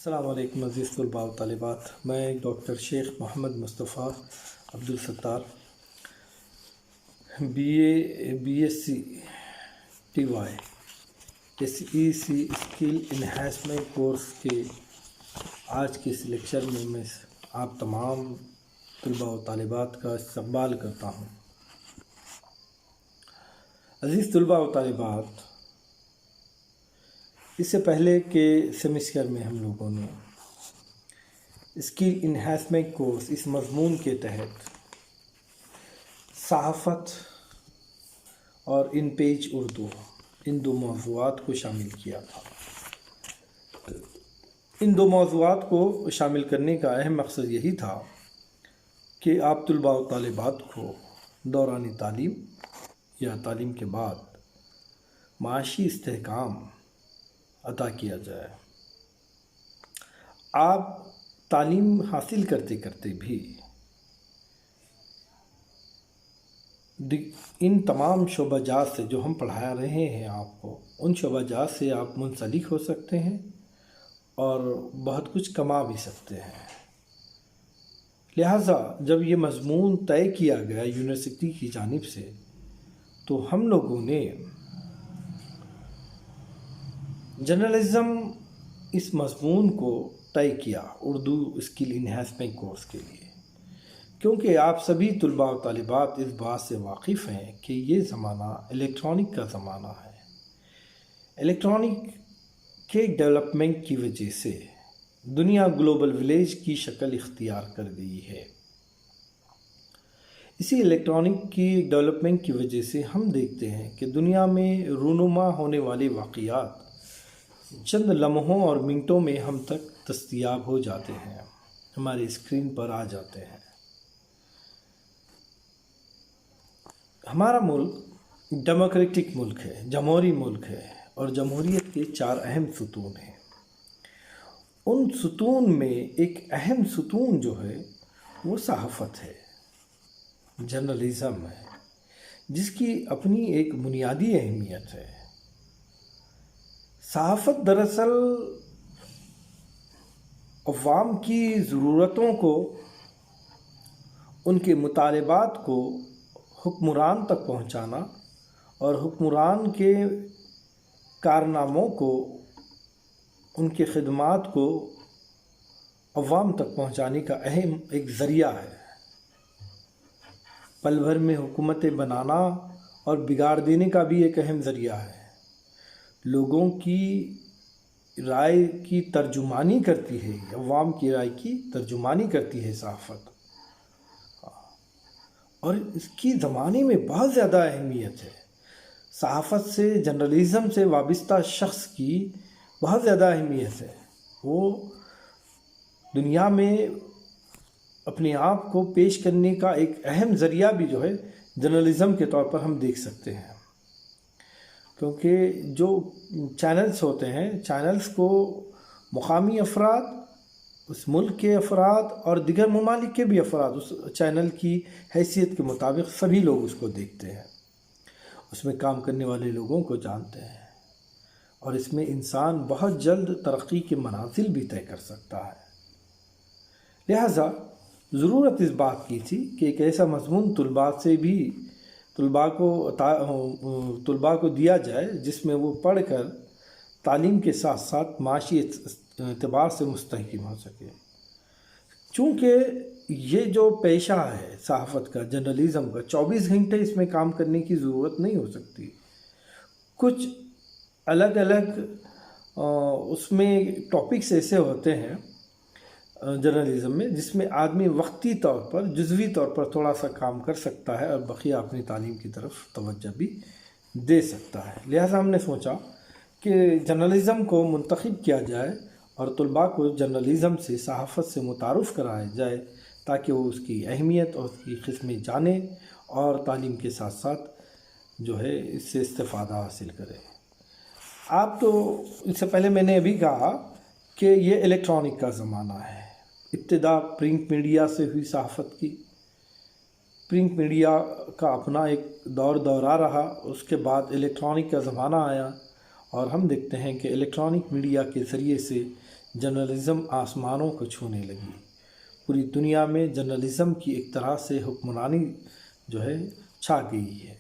السلام علیکم عزیز طلباء و طالبات، میں doctor Sheikh Muhammad Mustafa Abdul Sattar B S C T Y SEC skill enhancement course کے آج کے اس لیکچر میں آپ تمام طلباء و طالبات کا استقبال کرتا ہوں۔ عزیز طلباء و طالبات، اس سے پہلے کہ سیمسٹر میں ہم لوگوں نے اسکل انہینسمنٹ کورس اس مضمون کے تحت صحافت اور ان پیج اردو ان دو موضوعات کو شامل کیا تھا۔ ان دو موضوعات کو شامل کرنے کا اہم مقصد یہی تھا کہ آپ طلباء و طالبات کو دوران تعلیم یا تعلیم کے بعد معاشی استحکام عطا کیا جائے۔ آپ تعلیم حاصل کرتے کرتے بھی ان تمام شعبہ جات سے جو ہم پڑھا رہے ہیں آپ کو، ان شعبہ جات سے آپ منسلک ہو سکتے ہیں اور بہت کچھ کما بھی سکتے ہیں۔ لہٰذا جب یہ مضمون طے کیا گیا یونیورسٹی کی جانب سے، تو ہم لوگوں نے جرنلزم اس مضمون کو طے کیا اردو اسکل انہینسمنٹ کورس کے لیے، کیونکہ آپ سبھی طلباء و طالبات اس بات سے واقف ہیں کہ یہ زمانہ الیکٹرانک کا زمانہ ہے۔ الیکٹرانک کے ڈیولپمنٹ کی وجہ سے دنیا گلوبل ولیج کی شکل اختیار کر گئی ہے۔ اسی الیکٹرانک کی ڈیولپمنٹ کی وجہ سے ہم دیکھتے ہیں کہ دنیا میں رونما ہونے والے واقعات چند لمحوں اور منٹوں میں ہم تک دستیاب ہو جاتے ہیں، ہماری اسکرین پر آ جاتے ہیں۔ ہمارا ملک ڈیموکریٹک ملک ہے، جمہوری ملک ہے، اور جمہوریت کے 4 اہم ستون ہیں۔ ان ستون میں ایک اہم ستون جو ہے وہ صحافت ہے، جرنلزم ہے، جس کی اپنی ایک بنیادی اہمیت ہے۔ صحافت دراصل عوام کی ضرورتوں کو، ان کے مطالبات کو حکمران تک پہنچانا اور حکمران کے کارناموں کو، ان کے خدمات کو عوام تک پہنچانے کا اہم ایک ذریعہ ہے۔ پل بھر میں حکومتیں بنانا اور بگاڑ دینے کا بھی ایک اہم ذریعہ ہے۔ لوگوں کی رائے کی ترجمانی کرتی ہے، عوام کی رائے کی ترجمانی کرتی ہے صحافت، اور اس کی زمانے میں بہت زیادہ اہمیت ہے۔ صحافت سے، جرنلزم سے وابستہ شخص کی بہت زیادہ اہمیت ہے۔ وہ دنیا میں اپنے آپ کو پیش کرنے کا ایک اہم ذریعہ بھی جو ہے جرنلزم کے طور پر ہم دیکھ سکتے ہیں، کیونکہ جو چینلز ہوتے ہیں، چینلز کو مقامی افراد، اس ملک کے افراد اور دیگر ممالک کے بھی افراد اس چینل کی حیثیت کے مطابق سبھی لوگ اس کو دیکھتے ہیں، اس میں کام کرنے والے لوگوں کو جانتے ہیں، اور اس میں انسان بہت جلد ترقی کے منازل بھی طے کر سکتا ہے۔ لہٰذا ضرورت اس بات کی تھی کہ ایک ایسا مضمون طلباء کو دیا جائے جس میں وہ پڑھ کر تعلیم کے ساتھ ساتھ معاشی اعتبار سے مستحکم ہو سکے۔ چونکہ یہ جو پیشہ ہے صحافت کا، جرنلزم کا، 24 گھنٹے اس میں کام کرنے کی ضرورت نہیں ہو سکتی۔ کچھ الگ الگ اس میں ٹاپکس ایسے ہوتے ہیں جرنلزم میں، جس میں آدمی وقتی طور پر، جزوی طور پر تھوڑا سا کام کر سکتا ہے اور بقیہ اپنی تعلیم کی طرف توجہ بھی دے سکتا ہے۔ لہٰذا ہم نے سوچا کہ جرنلزم کو منتخب کیا جائے اور طلباء کو جرنلزم سے، صحافت سے متعارف کرایا جائے، تاکہ وہ اس کی اہمیت اور اس کی قسمیں جانیں اور تعلیم کے ساتھ ساتھ جو ہے اس سے استفادہ حاصل کریں۔ آپ تو اس سے پہلے میں نے ابھی کہا کہ یہ الیکٹرانک کا زمانہ ہے۔ ابتدا پرنٹ میڈیا سے ہوئی صحافت کی، پرنٹ میڈیا کا اپنا ایک دورہ رہا، اس کے بعد الیکٹرانک کا زمانہ آیا، اور ہم دیکھتے ہیں کہ الیکٹرانک میڈیا کے ذریعے سے جرنلزم آسمانوں کو چھونے لگی، پوری دنیا میں جرنلزم کی ایک طرح سے حکمرانی جو ہے چھا گئی ہے۔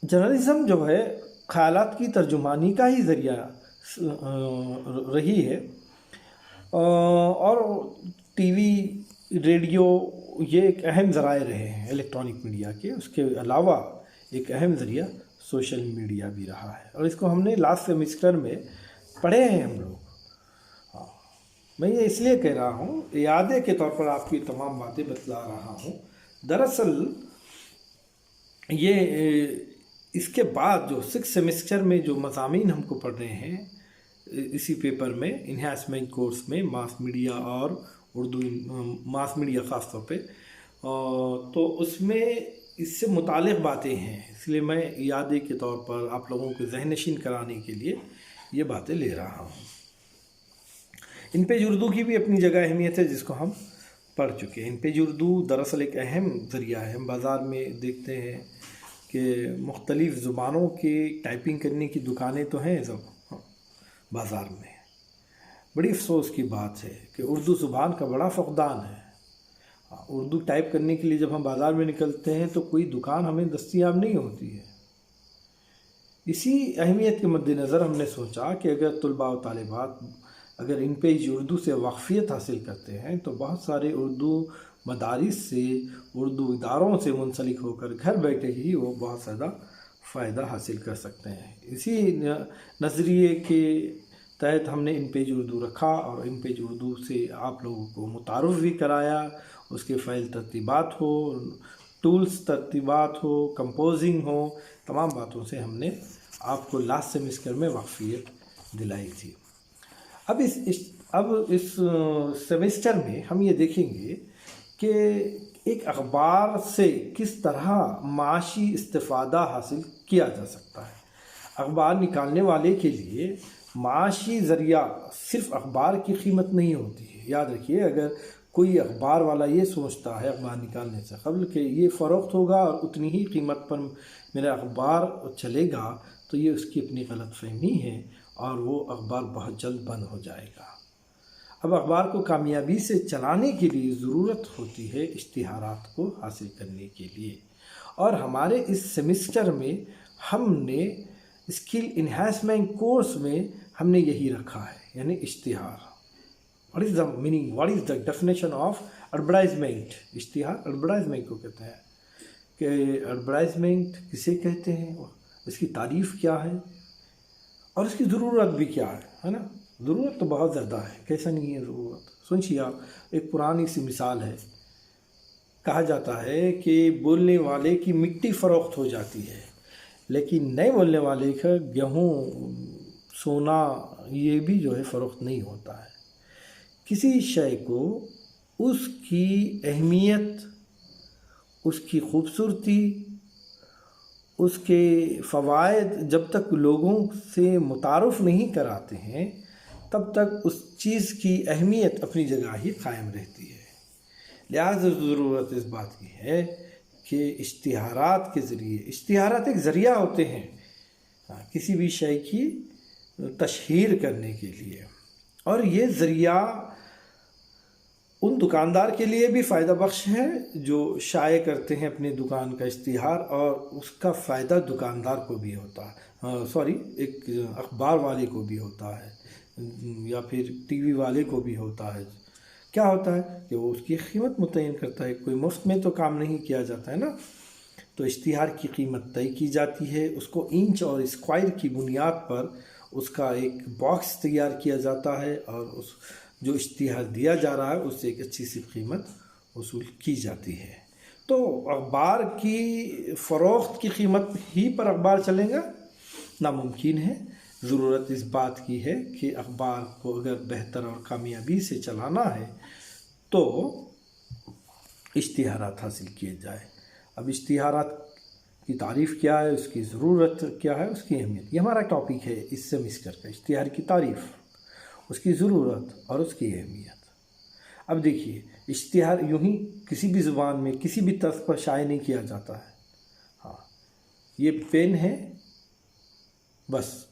جرنلزم جو ہے خیالات کی ترجمانی کا ہی ذریعہ رہی ہے، اور ٹی وی، ریڈیو یہ ایک اہم ذرائع رہے ہیں الیکٹرانک میڈیا کے۔ اس کے علاوہ ایک اہم ذریعہ سوشل میڈیا بھی رہا ہے، اور اس کو ہم نے لاسٹ سیمسٹر میں پڑھے ہیں ہم لوگ۔ میں یہ اس لیے کہہ رہا ہوں، اعادے کے طور پر آپ کی تمام باتیں بتلا رہا ہوں۔ دراصل یہ اس کے بعد جو 6 سیمسٹر میں جو مضامین ہم کو پڑھ رہے ہیں اسی پیپر میں، انہانسمنٹ کورس میں، ماس میڈیا اور اردو، ماس میڈیا خاص طور پہ، تو اس میں اس سے متعلق باتیں ہیں، اس لیے میں اعادے کے طور پر آپ لوگوں کو ذہن نشین کرانے کے لیے یہ باتیں لے رہا ہوں۔ ان پیج اردو کی بھی اپنی جگہ اہمیت ہے جس کو ہم پڑھ چکے ہیں۔ ان پیج اردو دراصل ایک اہم ذریعہ ہے۔ ہم بازار میں دیکھتے ہیں کہ مختلف زبانوں کے ٹائپنگ کرنے کی دکانیں تو ہیں سب بازار میں۔ بڑی افسوس کی بات ہے کہ اردو زبان کا بڑا فقدان ہے۔ اردو ٹائپ کرنے کے لیے جب ہم بازار میں نکلتے ہیں تو کوئی دکان ہمیں دستیاب نہیں ہوتی ہے۔ اسی اہمیت کے مد نظر ہم نے سوچا کہ اگر طلباء و طالبات اگر ان پیج اردو سے واقفیت حاصل کرتے ہیں تو بہت سارے اردو مدارس سے، اردو اداروں سے منسلک ہو کر گھر بیٹھے ہی وہ بہت زیادہ فائدہ حاصل کر سکتے ہیں۔ اسی نظریے کے تحت ہم نے ان پیج اردو رکھا، اور ان پیج اردو سے آپ لوگوں کو متعارف بھی کرایا۔ اس کے فائل ترتیبات ہو، ٹولز ترتیبات ہو، کمپوزنگ ہو، تمام باتوں سے ہم نے آپ کو لاسٹ سیمسٹر میں واقفیت دلائی تھی۔ اب اس سیمسٹر میں ہم یہ دیکھیں گے کہ ایک اخبار سے کس طرح معاشی استفادہ حاصل کیا جا سکتا ہے۔ اخبار نکالنے والے کے لیے معاشی ذریعہ صرف اخبار کی قیمت نہیں ہوتی ہے۔ یاد رکھیے، اگر کوئی اخبار والا یہ سوچتا ہے اخبار نکالنے سے قبل کہ یہ فروخت ہوگا اور اتنی ہی قیمت پر میرا اخبار چلے گا، تو یہ اس کی اپنی غلط فہمی ہے، اور وہ اخبار بہت جلد بند ہو جائے گا۔ اب اخبار کو کامیابی سے چلانے کے لیے ضرورت ہوتی ہے اشتہارات کو حاصل کرنے کے لیے، اور ہمارے اس سیمسٹر میں ہم نے اسکل انہانسمنٹ کورس میں ہم نے یہی رکھا ہے، یعنی اشتہار۔ What is the meaning, what is the definition of advertisement? اشتہار ایڈورٹائزمنٹ کو کہتے ہیں کہ ایڈورٹائزمنٹ کسے کہتے ہیں، اس کی تعریف کیا ہے، اور اس کی ضرورت بھی کیا ہے نا؟ ضرورت تو بہت زیادہ ہے، کیسا نہیں ہے ضرورت؟ سوچیے آپ، ایک پرانی سی مثال ہے، کہا جاتا ہے کہ بولنے والے کی مٹی فروخت ہو جاتی ہے، لیکن نئے بولنے والے کا گیہوں، سونا، یہ بھی جو ہے فروخت نہیں ہوتا ہے۔ کسی شے کو اس کی اہمیت، اس کی خوبصورتی، اس کے فوائد جب تک لوگوں سے متعارف نہیں کراتے ہیں تب تک اس چیز کی اہمیت اپنی جگہ ہی قائم رہتی ہے۔ لہذا ضرورت اس بات کی ہے کہ اشتہارات کے ذریعے، اشتہارات ایک ذریعہ ہوتے ہیں کسی بھی شے کی تشہیر کرنے کے لیے، اور یہ ذریعہ ان دکاندار کے لیے بھی فائدہ بخش ہے جو شائع کرتے ہیں اپنے دکان کا اشتہار، اور اس کا فائدہ دکاندار کو بھی ہوتا ہے، ایک اخبار والے کو بھی ہوتا ہے، یا پھر ٹی وی والے کو بھی ہوتا ہے۔ کیا ہوتا ہے کہ وہ اس کی قیمت متعین کرتا ہے، کوئی مفت میں تو کام نہیں کیا جاتا ہے نا۔ تو اشتہار کی قیمت طے کی جاتی ہے، اس کو انچ اور اسکوائر کی بنیاد پر اس کا ایک باکس تیار کیا جاتا ہے، اور اس جو اشتہار دیا جا رہا ہے اس سے ایک اچھی سی قیمت وصول کی جاتی ہے۔ تو اخبار کی فروخت کی قیمت ہی پر اخبار چلے گا ناممکن ہے۔ ضرورت اس بات کی ہے کہ اخبار کو اگر بہتر اور کامیابی سے چلانا ہے تو اشتہارات حاصل کیے جائے۔ اب اشتہارات کی تعریف کیا ہے، اس کی ضرورت کیا ہے، اس کی اہمیت، یہ ہمارا ٹاپک ہے اس سیمسٹر کا، اشتہار کی تعریف، اس کی ضرورت اور اس کی اہمیت۔ اب دیکھیے، اشتہار یوں ہی کسی بھی زبان میں کسی بھی طرز پر شائع نہیں کیا جاتا ہے۔ ہاں، یہ پین ہے، بس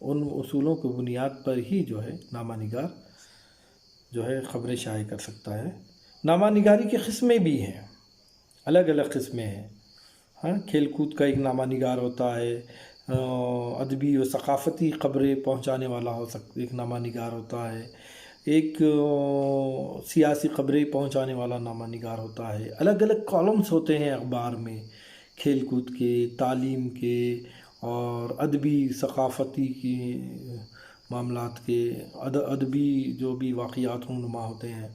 ان اصولوں کی بنیاد پر ہی جو ہے نامہ نگار جو ہے خبریں شائع کر سکتا ہے۔ نامہ نگاری کی قسمیں بھی ہیں، الگ الگ قسمیں ہیں۔ ہاں، کھیل کود کا ایک نامہ نگار ہوتا ہے، ادبی و ثقافتی خبریں پہنچانے والا ایک نامہ نگار ہوتا ہے، ایک سیاسی خبریں پہنچانے والا نامہ نگار ہوتا ہے۔ الگ الگ کالمز ہوتے ہیں اخبار میں، کھیل کود کے، تعلیم کے، اور ادبی ثقافتی کی معاملات کے، ادبی جو بھی واقعات رونما ہوتے ہیں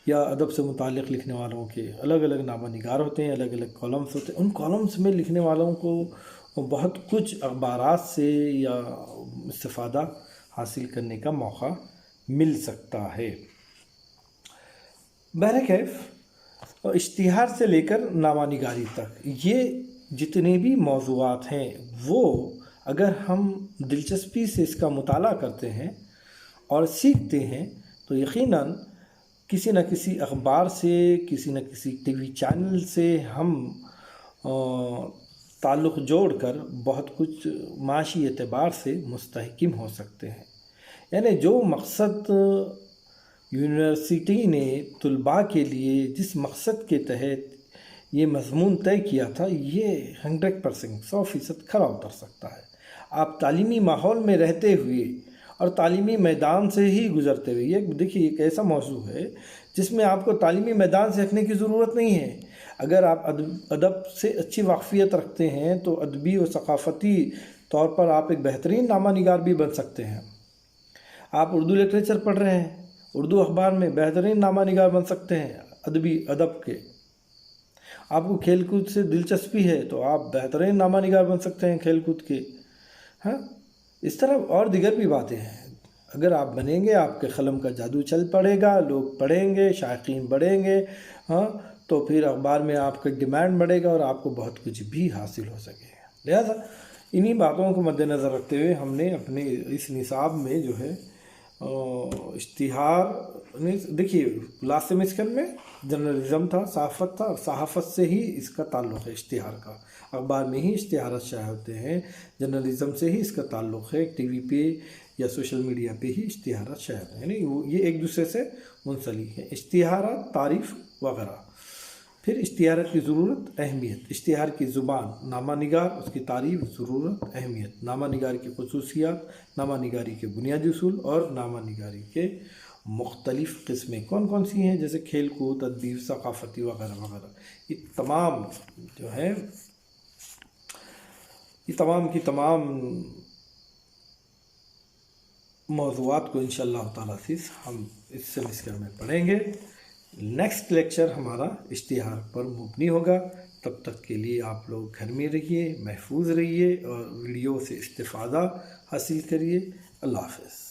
یا ادب سے متعلق لکھنے والوں کے الگ الگ نامہ نگار ہوتے ہیں، الگ الگ کالمز ہوتے ہیں۔ ان کالمز میں لکھنے والوں کو بہت کچھ اخبارات سے یا استفادہ حاصل کرنے کا موقع مل سکتا ہے۔ بہرکیف اشتہار سے لے کر نامہ نگاری تک یہ جتنے بھی موضوعات ہیں، وہ اگر ہم دلچسپی سے اس کا مطالعہ کرتے ہیں اور سیکھتے ہیں تو یقیناً کسی نہ کسی اخبار سے، کسی نہ کسی ٹی وی چینل سے ہم تعلق جوڑ کر بہت کچھ معاشی اعتبار سے مستحکم ہو سکتے ہیں۔ یعنی جو مقصد یونیورسٹی نے طلباء کے لیے جس مقصد کے تحت یہ مضمون طے کیا تھا، یہ 100% 100% کھرا اتر سکتا ہے۔ آپ تعلیمی ماحول میں رہتے ہوئے اور تعلیمی میدان سے ہی گزرتے ہوئے، یہ دیکھیے ایک ایسا موضوع ہے جس میں آپ کو تعلیمی میدان سے ہٹنے کی ضرورت نہیں ہے۔ اگر آپ ادب سے اچھی واقفیت رکھتے ہیں تو ادبی و ثقافتی طور پر آپ ایک بہترین نامہ نگار بھی بن سکتے ہیں۔ آپ اردو لٹریچر پڑھ رہے ہیں، اردو اخبار میں بہترین نامہ نگار بن سکتے ہیں ادب کے۔ آپ کو کھیل کود سے دلچسپی ہے تو آپ بہترین نامہ نگار بن سکتے ہیں کھیل کود کے۔ ہاں، اس طرح اور دیگر بھی باتیں ہیں۔ اگر آپ بنیں گے، آپ کے قلم کا جادو چل پڑے گا، لوگ پڑھیں گے، شائقین بڑھیں گے، ہاں، تو پھر اخبار میں آپ کا ڈیمانڈ بڑھے گا اور آپ کو بہت کچھ بھی حاصل ہو سکے گا۔ لہذا انہی باتوں کو مد نظر رکھتے ہوئے ہم نے اپنے اس نصاب میں جو ہے اشتہار، دیکھیے لاسٹ سیمسٹر میں جرنلزم تھا، صحافت تھا، اور صحافت سے ہی اس کا تعلق ہے اشتہار کا۔ اخبار میں ہی اشتہارات شائع ہوتے ہیں، جرنلزم سے ہی اس کا تعلق ہے، ٹی وی پہ یا سوشل میڈیا پہ ہی اشتہارات شائع ہوتے ہیں، یعنی یہ ایک دوسرے سے منسلک ہیں، اشتہارات، تعریف وغیرہ۔ پھر اشتہارات کی ضرورت، اہمیت، اشتہار کی زبان، نامہ نگار، اس کی تعریف، ضرورت، اہمیت، نامہ نگار کی خصوصیات، نامہ نگاری کے بنیادی اصول، اور نامہ نگاری کے مختلف قسمیں کون کون سی ہیں، جیسے کھیل کود، ادبی، ثقافتی وغیرہ وغیرہ۔ یہ تمام جو ہے، یہ تمام کی تمام موضوعات کو انشاءاللہ تعالیٰ ہم اس سیمسٹر میں پڑھیں گے۔ نیکسٹ لیکچر ہمارا اشتہار پر مبنی ہوگا۔ تب تک کے لیے آپ لوگ گھر میں رہیے، محفوظ رہیے اور ویڈیو سے استفادہ حاصل کریے۔ اللہ حافظ۔